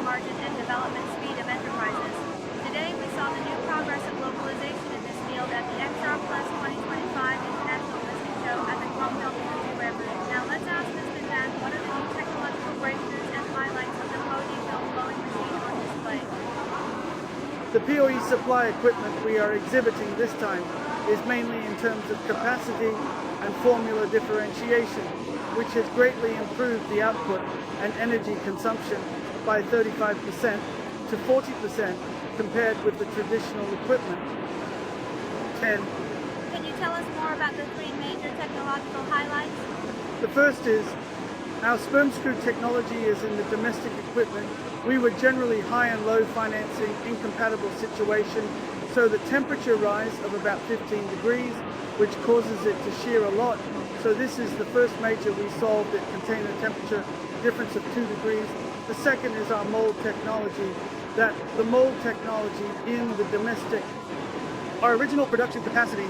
margin and development speed of enterprises. Today, we saw the new progress of localization in this field at the CHINAPLAS 2025 International Listing Show at the Costar Website. Now let's ask Mr. Zhang, what are the new technological breakthroughs and highlights of the POE film blowing machine on display? The POE supply equipment we are exhibiting this time is mainly in terms of capacity and formula differentiation, which has greatly improved the output and energy consumption by 35% to 40% compared with the traditional equipment. Can you tell us more about the three major technological highlights? The first is our sperm screw technology is in the domestic equipment. We were generally high and low financing incompatible situation, so the temperature rise of about 15 degrees, which causes it to shear a lot. So this is the first major we solved at container temperature difference of 2 degrees. The second is our mold technology, that the mold technology in the domestic, our original production capacity,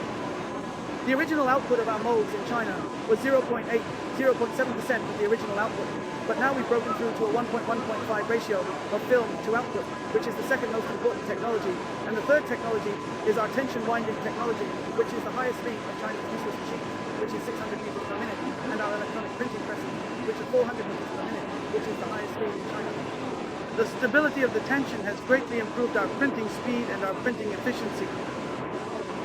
the original output of our molds in China was 0.7% of the original output. But now we've broken through to a 1.1.5 ratio of film to output, which is the second most important technology. And the third technology is our tension winding technology, which is the highest speed of China's useless machines, which is 600 meters per minute, and our electronic printing presses, which are 400 meters per minute, which is the highest speed in China. The stability of the tension has greatly improved our printing speed and our printing efficiency.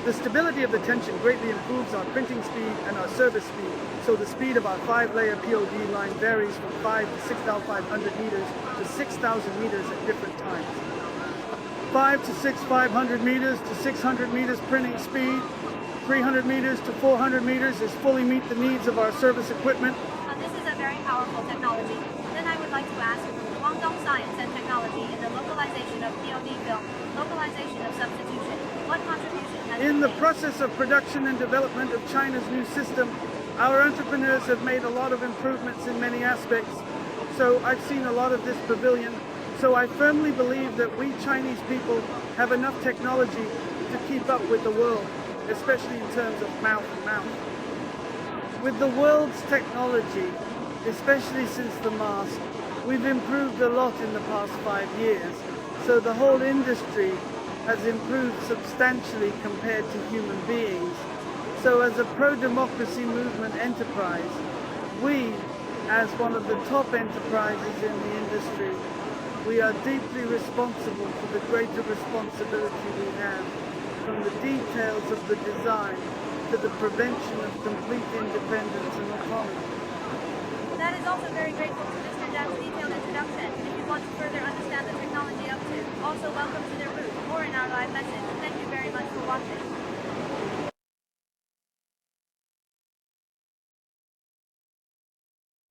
The stability of the tension greatly improves our printing speed and our service speed, so the speed of our 5-layer POD line varies from 5 to 6,500 meters to 6,000 meters at different times. 5 to 6,500 meters to 600 meters printing speed, 300 meters to 400 meters is fully meet the needs of our service equipment. This is a very powerful technology. Then I would like to ask, Guangdong Science and Technology in the localization of POD film, localization of substitution, what contribution has in been the made? process of production and development of China's new system, our entrepreneurs have made a lot of improvements in many aspects. So I've seen a lot of this pavilion. So I firmly believe that we Chinese people have enough technology to keep up with the world, especially in terms of mouth-to-mouth. With the world's technology, especially since the mask, we've improved a lot in the past 5 years. So the whole industry has improved substantially compared to human beings. So as a pro-democracy movement enterprise, we, as one of the top enterprises in the industry, we are deeply responsible for the greater responsibility we have, from the details of the design to the prevention of complete independence and autonomy. That is also very grateful to Mr. Zhang's detailed introduction. If you want to further understand the technology up to, also welcome to their booth or in our live message. Thank you very much for watching.